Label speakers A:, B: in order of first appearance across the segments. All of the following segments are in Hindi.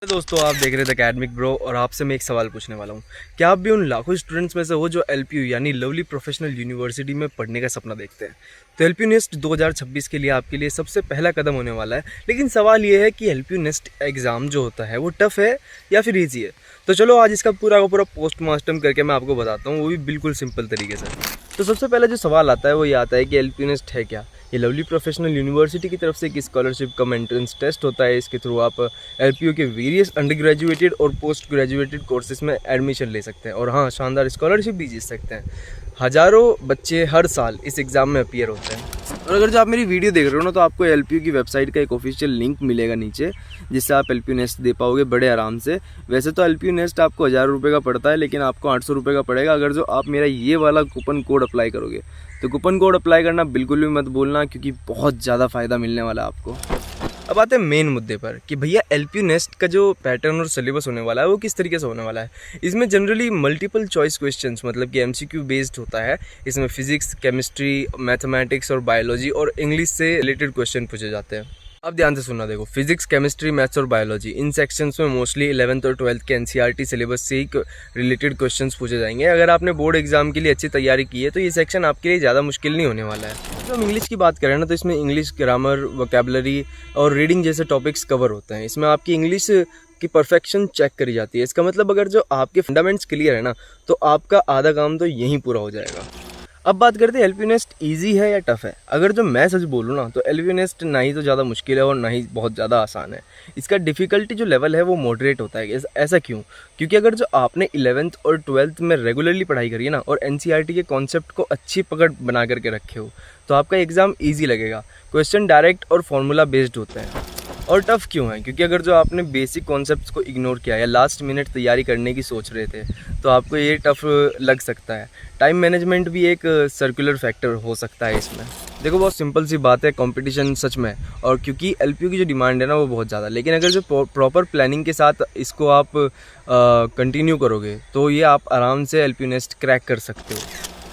A: दोस्तों, आप देख रहे थे एकेडमिक ब्रो और आपसे मैं एक सवाल पूछने वाला हूँ। क्या आप भी उन लाखों स्टूडेंट्स में से हो जो एलपीयू यानी लवली प्रोफेशनल यूनिवर्सिटी में पढ़ने का सपना देखते हैं? तो एलपीयू नेस्ट 2026 के लिए आपके लिए सबसे पहला कदम होने वाला है। लेकिन सवाल ये है कि एलपीयू नेस्ट एग्ज़ाम जो होता है वो टफ़ है या फिर ईजी है? तो चलो आज इसका पूरा का पूरा पोस्टमार्टम करके मैं आपको बताता हूँ, वो भी बिल्कुल सिंपल तरीके से। तो सबसे पहले जो सवाल आता है वो ये आता है कि एलपीयू नेस्ट है क्या? ये लवली प्रोफेशनल यूनिवर्सिटी की तरफ से एक स्कॉलरशिप कम एंट्रेंस टेस्ट होता है। इसके थ्रू आप एलपीयू के वेरियस अंडर ग्रेजुएटेड और पोस्ट ग्रेजुएटेड कोर्सेज में एडमिशन ले सकते हैं और हाँ, शानदार स्कॉलरशिप भी जीत सकते हैं। हज़ारों बच्चे हर साल इस एग्ज़ाम में अपीयर होते हैं। और अगर जो आप मेरी वीडियो देख रहे हो ना, तो आपको एलपीयू की वेबसाइट का एक ऑफिशियल लिंक मिलेगा नीचे, जिससे आप एलपीयू नेस्ट दे पाओगे बड़े आराम से। वैसे तो एलपीयू नेस्ट आपको 1000 रुपये का पड़ता है, लेकिन आपको 800 रुपये का पड़ेगा अगर जो आप मेरा ये वाला कूपन कोड अप्लाई करोगे। तो कूपन कोड अप्लाई करना बिल्कुल भी मत भूलना, क्योंकि बहुत ज़्यादा फ़ायदा मिलने वाला है आपको। अब आते हैं मेन मुद्दे पर कि भैया एलपीयू नेस्ट का जो पैटर्न और सिलेबस होने वाला है वो किस तरीके से होने वाला है। इसमें जनरली मल्टीपल चॉइस क्वेश्चंस, मतलब कि एमसीक्यू बेस्ड होता है। इसमें फिजिक्स, केमिस्ट्री, मैथमेटिक्स और बायोलॉजी और इंग्लिश से रिलेटेड क्वेश्चन पूछे जाते हैं। अब ध्यान से सुनना, देखो, फिजिक्स, केमिस्ट्री, मैथ्स और बायोलॉजी, इन सेक्शंस में मोस्टली 11th और 12th के एनसीईआरटी सिलेबस से ही रिलेटेड क्वेश्चंस पूछे जाएंगे। अगर आपने बोर्ड एग्जाम के लिए अच्छी तैयारी की है तो ये सेक्शन आपके लिए ज़्यादा मुश्किल नहीं होने वाला है। तो हम इंग्लिश की बात करें ना, तो इसमें इंग्लिश ग्रामर, वोकैबुलरी और रीडिंग जैसे टॉपिक्स कवर होते हैं। इसमें आपकी इंग्लिश की परफेक्शन चेक करी जाती है। इसका मतलब अगर जो आपके फंडामेंट्स क्लियर है ना, तो आपका आधा काम तो यहीं पूरा हो जाएगा। अब बात करते हैं एलपीयू नेस्ट ईजी है या टफ़ है। अगर जो मैं सच बोलूँ ना, तो एलपीयू नेस्ट ना ही तो ज़्यादा मुश्किल है और ना ही बहुत ज़्यादा आसान है। इसका डिफ़िकल्टी जो लेवल है वो मॉडरेट होता है। ऐसा क्यों? क्योंकि अगर जो आपने 11th और 12th में रेगुलरली पढ़ाई करी है ना, और एनसीईआरटी के कॉन्सेप्ट को अच्छी पकड़ बना करके रखे हो, तो आपका एग्ज़ाम ईजी लगेगा। क्वेश्चन डायरेक्ट और फॉर्मूला बेस्ड होते हैं। और टफ़ क्यों है? क्योंकि अगर जो आपने बेसिक कॉन्सेप्ट्स को इग्नोर किया या लास्ट मिनट तैयारी करने की सोच रहे थे, तो आपको ये टफ़ लग सकता है। टाइम मैनेजमेंट भी एक सर्कुलर फैक्टर हो सकता है इसमें। देखो, बहुत सिंपल सी बात है, कंपटीशन सच में, और क्योंकि एलपीयू की जो डिमांड है ना वो बहुत ज़्यादा। लेकिन अगर जो प्रॉपर प्लानिंग के साथ इसको आप कंटिन्यू करोगे, तो ये आप आराम से एलपीयू नेस्ट क्रैक कर सकते हो।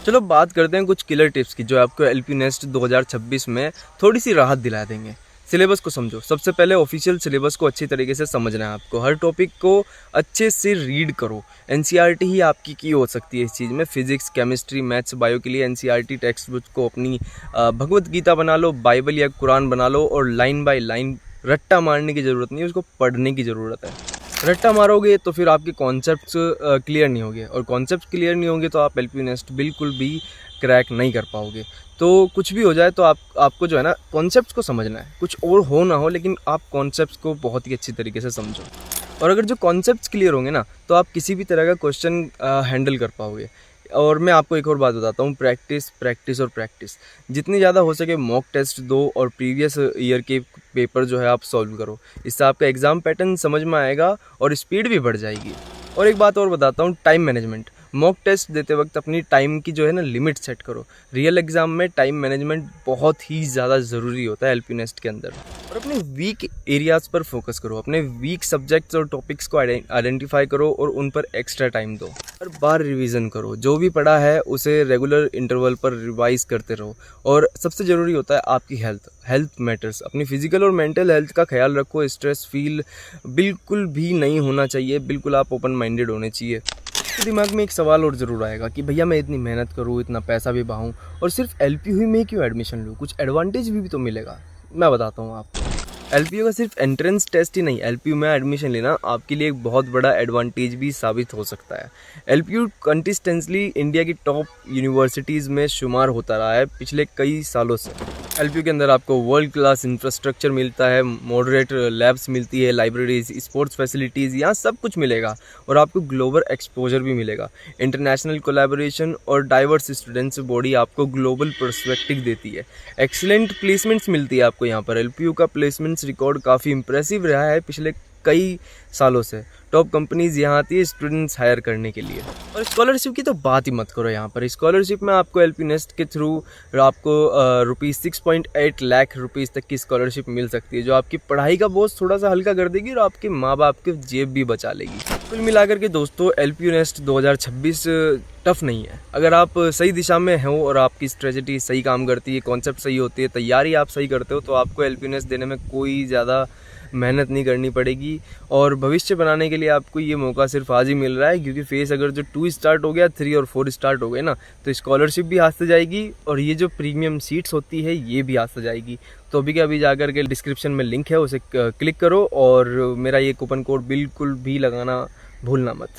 A: चलो बात करते हैं कुछ किलर टिप्स की, जो आपको एलपीयू नेस्ट 2026 में थोड़ी सी राहत दिला देंगे। सिलेबस को समझो। सबसे पहले ऑफिशियल सिलेबस को अच्छी तरीके से समझना है आपको। हर टॉपिक को अच्छे से रीड करो। एनसीईआरटी ही आपकी की हो सकती है इस चीज़ में। फिजिक्स, केमिस्ट्री, मैथ्स, बायो के लिए एनसीईआरटी टेक्स्ट बुक को अपनी भगवत गीता बना लो, बाइबल या कुरान बना लो, और लाइन बाय लाइन रट्टा मारने की ज़रूरत नहीं है, उसको पढ़ने की ज़रूरत है। रट्टा मारोगे तो फिर आपके कॉन्सेप्ट्स क्लियर नहीं होंगे, और कॉन्सेप्ट क्लियर नहीं होंगे तो आप एलपीयू नेस्ट बिल्कुल भी क्रैक नहीं कर पाओगे। तो कुछ भी हो जाए तो आपको जो है ना, कॉन्सेप्ट्स को समझना है। कुछ और हो ना हो, लेकिन आप कॉन्सेप्ट्स को बहुत ही अच्छी तरीके से समझो। और अगर जो कॉन्सेप्ट्स क्लियर होंगे ना, तो आप किसी भी तरह का क्वेश्चन हैंडल कर पाओगे। और मैं आपको एक और बात बताता हूँ, प्रैक्टिस प्रैक्टिस और प्रैक्टिस। जितनी ज़्यादा हो सके मॉक टेस्ट दो और प्रीवियस ईयर के पेपर जो है आप सॉल्व करो। इससे आपका एग्ज़ाम पैटर्न समझ में आएगा और स्पीड भी बढ़ जाएगी। और एक बात और बताता हूँ, टाइम मैनेजमेंट। मॉक टेस्ट देते वक्त अपनी टाइम की जो है ना लिमिट सेट करो। रियल एग्जाम में टाइम मैनेजमेंट बहुत ही ज़्यादा ज़रूरी होता है एलपीयू नेस्ट के अंदर। और अपने वीक एरियाज़ पर फोकस करो। अपने वीक सब्जेक्ट्स और टॉपिक्स को आइडेंटिफाई करो और उन पर एक्स्ट्रा टाइम दो। हर बार रिवीजन करो। जो भी पढ़ा है उसे रेगुलर इंटरवल पर रिवाइज करते रहो। और सबसे ज़रूरी होता है आपकी हेल्थ मैटर्स। अपनी फिजिकल और मेंटल हेल्थ का ख्याल रखो। स्ट्रेस फील बिल्कुल भी नहीं होना चाहिए। बिल्कुल आप ओपन माइंडेड होने चाहिए। तो दिमाग में एक सवाल और ज़रूर आएगा कि भैया मैं इतनी मेहनत करूँ, इतना पैसा भी बहाऊँ, और सिर्फ एलपीयू ही में क्यों एडमिशन लूँ? कुछ एडवांटेज भी तो मिलेगा। मैं बताता हूँ आपको। एलपीयू का सिर्फ एंट्रेंस टेस्ट ही नहीं, एलपीयू में एडमिशन लेना आपके लिए एक बहुत बड़ा एडवांटेज भी साबित हो सकता है। एलपीयू कंसिस्टेंटली इंडिया की टॉप यूनिवर्सिटीज़ में शुमार होता रहा है पिछले कई सालों से। एलपीयू के अंदर आपको वर्ल्ड क्लास इंफ्रास्ट्रक्चर मिलता है, मॉडरेट लैब्स मिलती है, लाइब्रेरीज, स्पोर्ट्स फैसिलिटीज़, यहाँ सब कुछ मिलेगा। और आपको ग्लोबल एक्सपोजर भी मिलेगा। इंटरनेशनल कोलैबोरेशन और डाइवर्स स्टूडेंट्स बॉडी आपको ग्लोबल पर्सपेक्टिव देती है। एक्सीलेंट प्लेसमेंट्स मिलती है आपको यहाँ पर। एलपीयू का प्लेसमेंट्स रिकॉर्ड काफ़ी इंप्रेसिव रहा है पिछले कई सालों से। टॉप कंपनीज यहाँ आती है स्टूडेंट्स हायर करने के लिए। और स्कॉलरशिप की तो बात ही मत करो। यहाँ पर स्कॉलरशिप में आपको एलपीयू नेस्ट के थ्रू आपको ₹6.8 लाख तक की स्कॉलरशिप मिल सकती है, जो आपकी पढ़ाई का बोझ थोड़ा सा हल्का कर देगी और आपके माँ बाप की जेब भी बचा लेगी। कुल मिलाकर के दोस्तों, एलपीयू नेस्ट 2026 टफ नहीं है। अगर आप सही दिशा में हो और आपकी स्ट्रेटजी सही काम करती है, कॉन्सेप्ट सही होती है, तैयारी आप सही करते हो, तो आपको एलपीयू नेस्ट देने में कोई ज़्यादा मेहनत नहीं करनी पड़ेगी और भविष्य बनाने के लिए आपको ये मौका सिर्फ आज ही मिल रहा है, क्योंकि फेज़ अगर जो 2 स्टार्ट हो गया, 3 और 4 स्टार्ट हो गए ना, तो स्कॉलरशिप भी हाथ से जाएगी और ये जो प्रीमियम सीट्स होती है ये भी हाथ से जाएगी। तो अभी के अभी जाकर के डिस्क्रिप्शन में लिंक है, उसे क्लिक करो और मेरा ये कूपन कोड बिल्कुल भी लगाना भूलना मत।